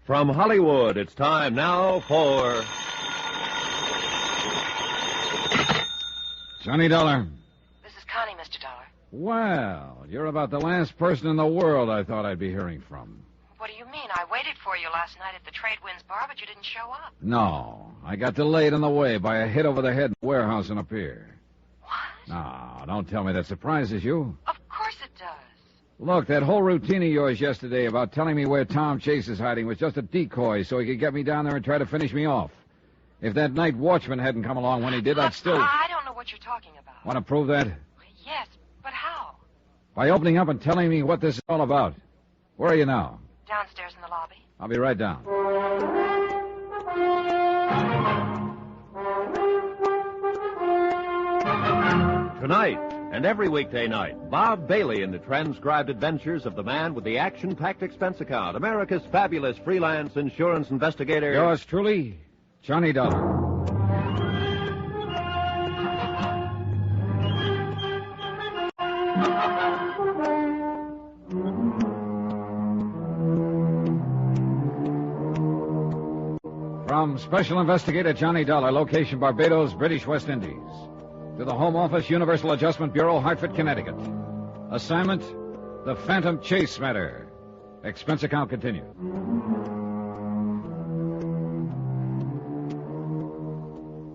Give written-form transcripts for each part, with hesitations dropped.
From Hollywood, it's time now for... Johnny Dollar. This is Connie, Mr. Dollar. Well, you're about the last person in the world I thought I'd be hearing from. What do you mean? I waited for you last night at the Trade Winds Bar, but you didn't show up. No, I got delayed on the way by a hit over the head in a warehouse on a pier. What? No, don't tell me that surprises you. Of course it does. Look, that whole routine of yours yesterday about telling me where Tom Chase is hiding was just a decoy so he could get me down there and try to finish me off. If that night watchman hadn't come along when he did, I'd still... I don't know what you're talking about. Want to prove that? Yes, but how? By opening up and telling me what this is all about. Where are you now? Downstairs in the lobby. I'll be right down. Tonight and every weekday night, Bob Bailey in the transcribed adventures of the man with the action-packed expense account, America's fabulous freelance insurance investigator. Yours truly, Johnny Dollar. From Special Investigator Johnny Dollar, location Barbados, British West Indies. To the Home Office, Universal Adjustment Bureau, Hartford, Connecticut. Assignment, the Phantom Chase matter. Expense account continued.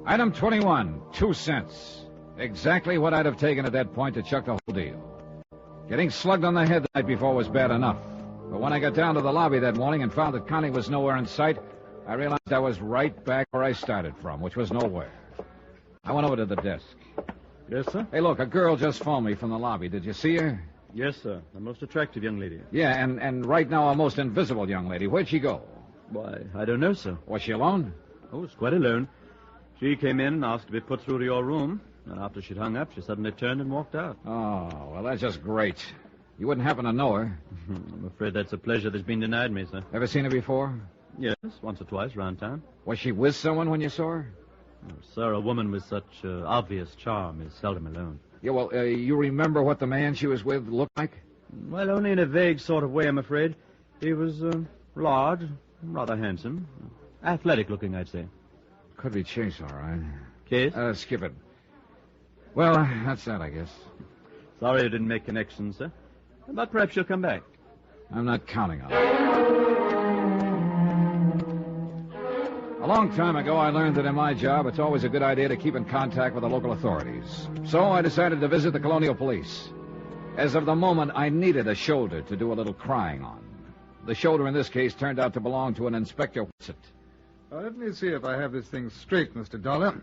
Item 21, 2 cents. Exactly what I'd have taken at that point to chuck the whole deal. Getting slugged on the head the night before was bad enough. But when I got down to the lobby that morning and found that Connie was nowhere in sight, I realized I was right back where I started from, which was nowhere. I went over to the desk. Yes, sir? Hey, look, a girl just phoned me from the lobby. Did you see her? Yes, sir. A most attractive young lady. Yeah, and right now a most invisible young lady. Where'd she go? Why, I don't know, sir. Was she alone? Oh, it's quite alone. She came in and asked to be put through to your room. And after she'd hung up, she suddenly turned and walked out. Oh, well, that's just great. You wouldn't happen to know her. I'm afraid that's a pleasure that's been denied me, sir. Ever seen her before? Yes, once or twice around town. Was she with someone when you saw her? Oh, sir, a woman with such obvious charm is seldom alone. Yeah, well, you remember what the man she was with looked like? Well, only in a vague sort of way, I'm afraid. He was large, rather handsome. Athletic looking, I'd say. Could be Chase, all right. Case? Skip it. Well, that's that, I guess. Sorry I didn't make connections, sir. But perhaps you'll come back. I'm not counting on it. A long time ago, I learned that in my job, it's always a good idea to keep in contact with the local authorities. So I decided to visit the Colonial Police. As of the moment, I needed a shoulder to do a little crying on. The shoulder in this case turned out to belong to an Inspector Whitsett. Let me see if I have this thing straight, Mr. Dollar.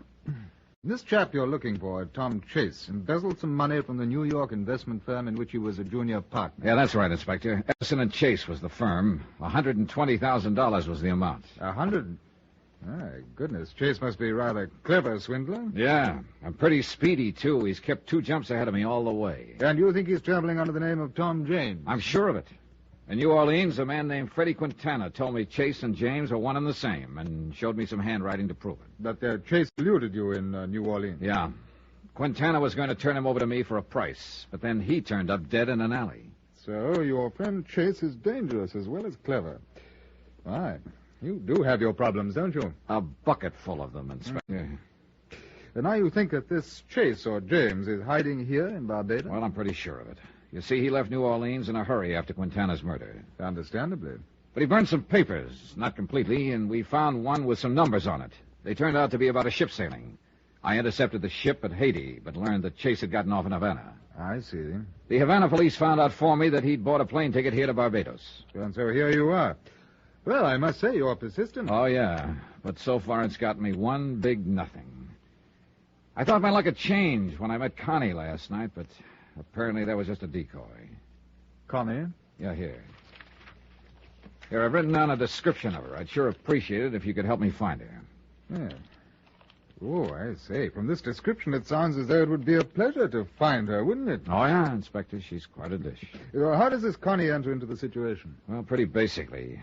This chap you're looking for, Tom Chase, embezzled some money from the New York investment firm in which he was a junior partner. Yeah, that's right, Inspector. Epson and Chase was the firm. $120,000 was the amount. 100? My goodness, Chase must be rather clever, swindler. Yeah, and pretty speedy, too. He's kept 2 jumps ahead of me all the way. And you think he's traveling under the name of Tom James? I'm sure of it. In New Orleans, a man named Freddie Quintana told me Chase and James are one and the same, and showed me some handwriting to prove it. But Chase eluded you in New Orleans. Yeah. Quintana was going to turn him over to me for a price, but then he turned up dead in an alley. So your friend Chase is dangerous as well as clever. Why, you do have your problems, don't you? A bucket full of them, Inspector. And now you think that this Chase or James is hiding here in Barbados? Well, I'm pretty sure of it. You see, he left New Orleans in a hurry after Quintana's murder. Understandably. But he burned some papers, not completely, and we found one with some numbers on it. They turned out to be about a ship sailing. I intercepted the ship at Haiti, but learned that Chase had gotten off in Havana. I see. The Havana police found out for me that he'd bought a plane ticket here to Barbados. And so here you are. Well, I must say you're persistent. Oh, yeah. But so far it's got me one big nothing. I thought my luck had changed when I met Connie last night, but apparently that was just a decoy. Connie? Yeah, here. Here, I've written down a description of her. I'd sure appreciate it if you could help me find her. Yeah. Oh, I say. From this description, it sounds as though it would be a pleasure to find her, wouldn't it? Oh, yeah, Inspector. She's quite a dish. How does this Connie enter into the situation? Well, pretty basically.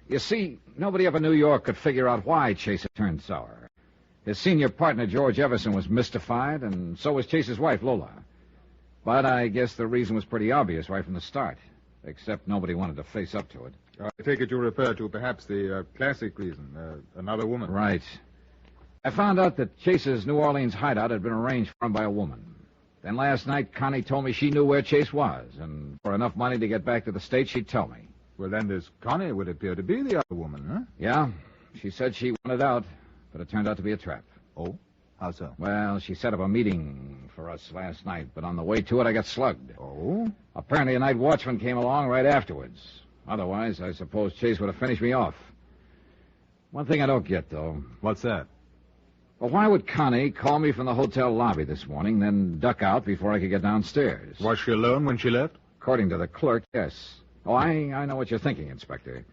You see, nobody up in New York could figure out why Chase had turned sour. His senior partner, George Everson, was mystified, and so was Chase's wife, Lola. But I guess the reason was pretty obvious right from the start, except nobody wanted to face up to it. I take it you refer to perhaps the classic reason, another woman. Right. I found out that Chase's New Orleans hideout had been arranged for him by a woman. Then last night, Connie told me she knew where Chase was, and for enough money to get back to the States, she'd tell me. Well, then this Connie would appear to be the other woman, huh? Yeah. She said she wanted out, but it turned out to be a trap. Oh? How so? Well, she set up a meeting for us last night, but on the way to it, I got slugged. Oh? Apparently, a night watchman came along right afterwards. Otherwise, I suppose Chase would have finished me off. One thing I don't get, though. What's that? Well, why would Connie call me from the hotel lobby this morning, then duck out before I could get downstairs? Was she alone when she left? According to the clerk, yes. Oh, I know what you're thinking, Inspector.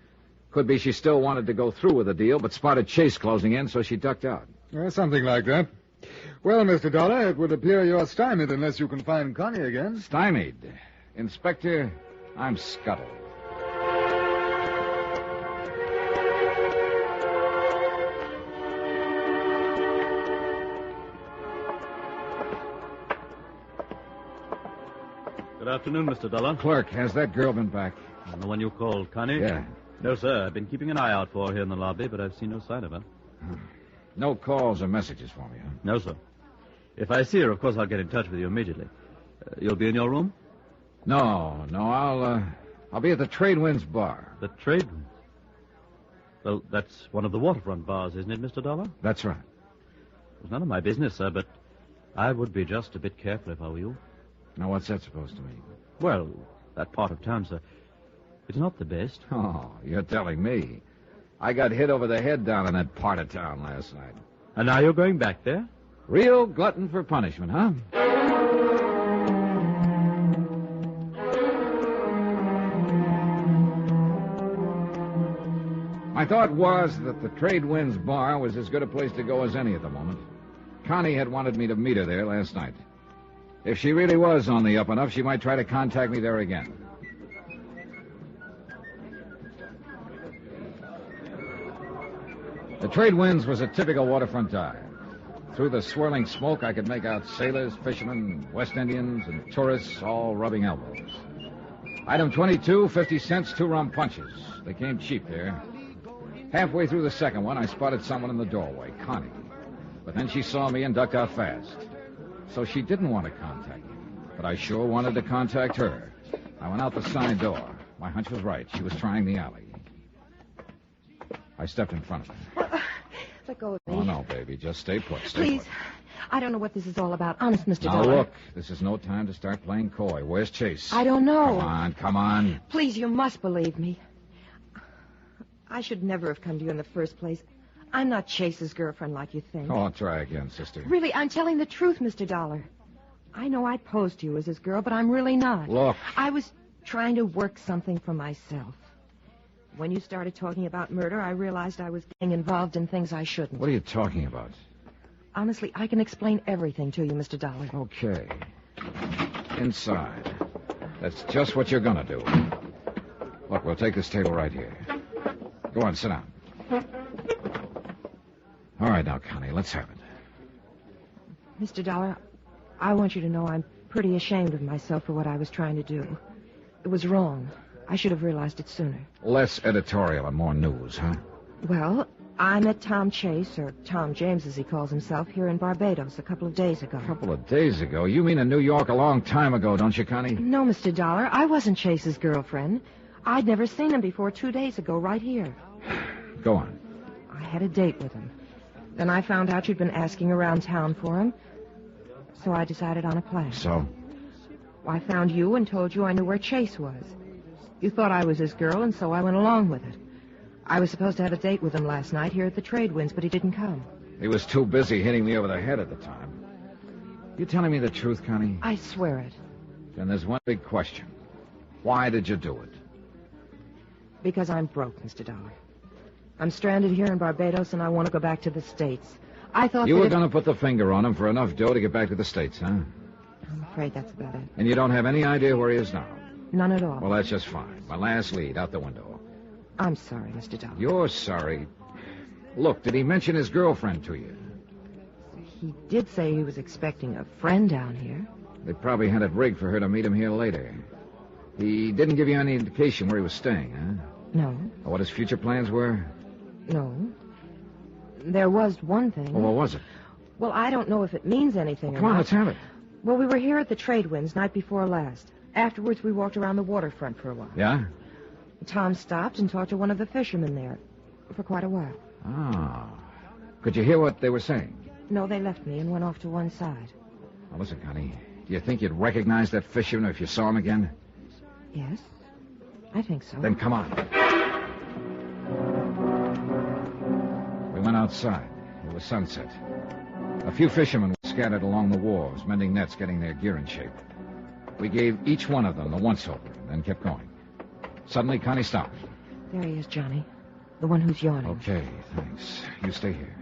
Could be she still wanted to go through with the deal, but spotted Chase closing in, so she ducked out. Something like that. Well, Mr. Dollar, it would appear you're stymied unless you can find Connie again. Stymied? Inspector, I'm scuttled. Good afternoon, Mr. Dollar. Clerk, has that girl been back? The one you called, Connie? Yeah. No, sir. I've been keeping an eye out for her here in the lobby, but I've seen no sign of her. No calls or messages for me, huh? No, sir. If I see her, of course, I'll get in touch with you immediately. You'll be in your room? No, I'll be at the Trade Winds bar. The Trade Winds? Well, that's one of the waterfront bars, isn't it, Mr. Dollar? That's right. It's none of my business, sir, but I would be just a bit careful if I were you. Now, what's that supposed to mean? Well, that part of town, sir, it's not the best. Oh, you're telling me. I got hit over the head down in that part of town last night. And now you're going back there? Real glutton for punishment, huh? My thought was that the Trade Winds bar was as good a place to go as any at the moment. Connie had wanted me to meet her there last night. If she really was on the up and up, she might try to contact me there again. The Trade Winds was a typical waterfront dive. Through the swirling smoke, I could make out sailors, fishermen, West Indians, and tourists all rubbing elbows. Item 22, 50 cents, 2 rum punches. They came cheap there. Halfway through the second one, I spotted someone in the doorway, Connie. But then she saw me and ducked out fast. So she didn't want to contact me. But I sure wanted to contact her. I went out the side door. My hunch was right. She was trying the alley. I stepped in front of her. Let go of me. Oh, no, baby. Just stay put. Stay Please. put. I don't know what this is all about. Honest, Mr. Now, Dollar. look. This is no time to start playing coy. Where's Chase? I don't know. Come on. Please, you must believe me. I should never have come to you in the first place. I'm not Chase's girlfriend like you think. Oh, I'll try again, sister. Really, I'm telling the truth, Mr. Dollar. I know I posed to you as his girl, but I'm really not. Look. I was trying to work something for myself. When you started talking about murder, I realized I was getting involved in things I shouldn't. What are you talking about? Honestly, I can explain everything to you, Mr. Dollar. Okay. Inside. That's just what you're gonna do. Look, we'll take this table right here. Go on, sit down. All right, now, Connie, let's have it. Mr. Dollar, I want you to know I'm pretty ashamed of myself for what I was trying to do. It was wrong. I should have realized it sooner. Less editorial and more news, huh? Well, I met Tom Chase, or Tom James as he calls himself, here in Barbados a couple of days ago. A couple of days ago? You mean in New York a long time ago, don't you, Connie? No, Mr. Dollar, I wasn't Chase's girlfriend. I'd never seen him before 2 days ago, right here. Go on. I had a date with him. Then I found out you'd been asking around town for him. So I decided on a plan. So? I found you and told you I knew where Chase was. You thought I was his girl, and so I went along with it. I was supposed to have a date with him last night here at the Trade Winds, but he didn't come. He was too busy hitting me over the head at the time. You telling me the truth, Connie? I swear it. Then there's one big question. Why did you do it? Because I'm broke, Mr. Dollar. I'm stranded here in Barbados, and I want to go back to the States. I thought You that were if- going to put the finger on him for enough dough to get back to the States, huh? I'm afraid that's about it. And you don't have any idea where he is now? None at all. Well, that's just fine. My last lead, out the window. I'm sorry, Mr. Dollar. You're sorry. Look, did he mention his girlfriend to you? He did say he was expecting a friend down here. They probably had it rigged for her to meet him here later. He didn't give you any indication where he was staying, huh? No, Or what his future plans were? no. There was one thing. Or what was it? Well, I don't know if it means anything Come or on, not. let's have it. Well, we were here at the Trade Winds night before last. Afterwards, we walked around the waterfront for a while. Yeah? Tom stopped and talked to one of the fishermen there for quite a while. Ah. Could you hear what they were saying? No, they left me and went off to one side. Now, listen, Connie. Do you think you'd recognize that fisherman if you saw him again? Yes, I think so. Then come on. We went outside. It was sunset. A few fishermen were scattered along the wharves, mending nets, getting their gear in shape. We gave each one of them the once-over, and then kept going. Suddenly, Connie stopped. There he is, Johnny. The one who's yawning. Okay, thanks. You stay here.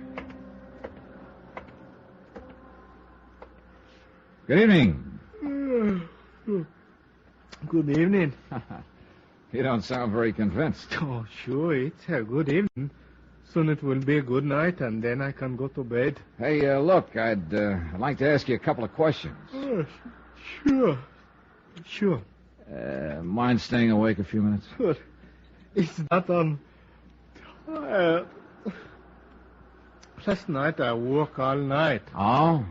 Good evening. Good evening. You don't sound very convinced. Oh, sure, it's a good evening. Soon it will be a good night, and then I can go to bed. Hey, look, I'd like to ask you a couple of questions. Oh, sure. Sure. Mind staying awake a few minutes? But it's not on... last night I work all night. Oh?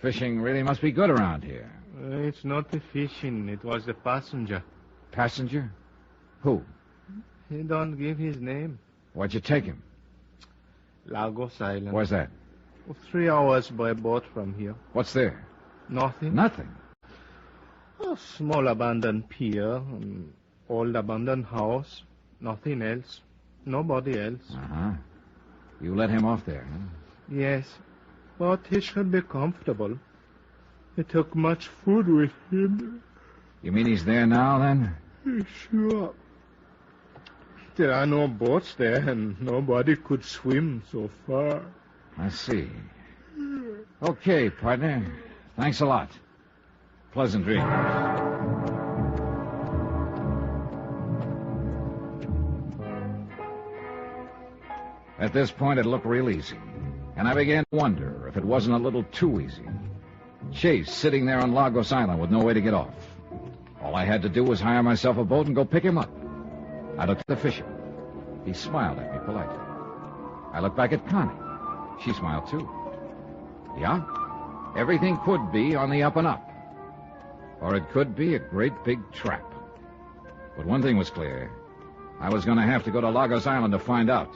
Fishing really must be good around here. It's not the fishing. It was the passenger. Passenger? Who? He don't give his name. Where'd you take him? Lagos Island. Where's that? 3 hours by boat from here. What's there? Nothing. Nothing. A small abandoned pier, an old abandoned house. Nothing else. Nobody else. Uh-huh. You let him off there, huh? Yes, but he should be comfortable. He took much food with him. You mean he's there now, then? Sure. There are no boats there, and nobody could swim so far. I see. Okay, partner. Thanks a lot. Pleasant dreams. At this point, it looked real easy. And I began to wonder if it wasn't a little too easy. Chase sitting there on Lagos Island with no way to get off. All I had to do was hire myself a boat and go pick him up. I looked at the fisherman. He smiled at me politely. I looked back at Connie. She smiled, too. Yeah, everything could be on the up and up. Or it could be a great big trap. But one thing was clear. I was going to have to go to Lagos Island to find out.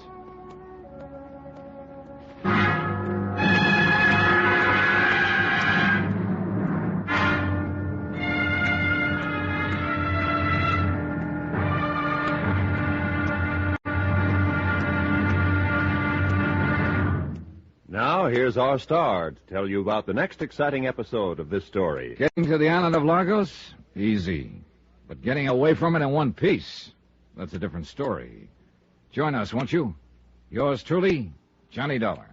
Now, here's our star to tell you about the next exciting episode of this story. Getting to the island of Lagos? Easy. But getting away from it in one piece, that's a different story. Join us, won't you? Yours truly, Johnny Dollar.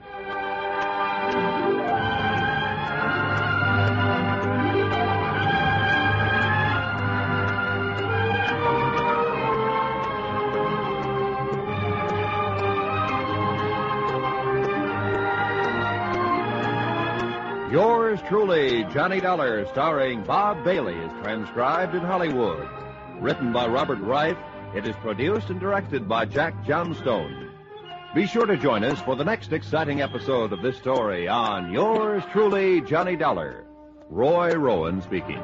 Yours truly, Johnny Dollar, starring Bob Bailey, is transcribed in Hollywood. Written by Robert Reif, it is produced and directed by Jack Johnstone. Be sure to join us for the next exciting episode of this story on Yours truly, Johnny Dollar. Roy Rowan speaking.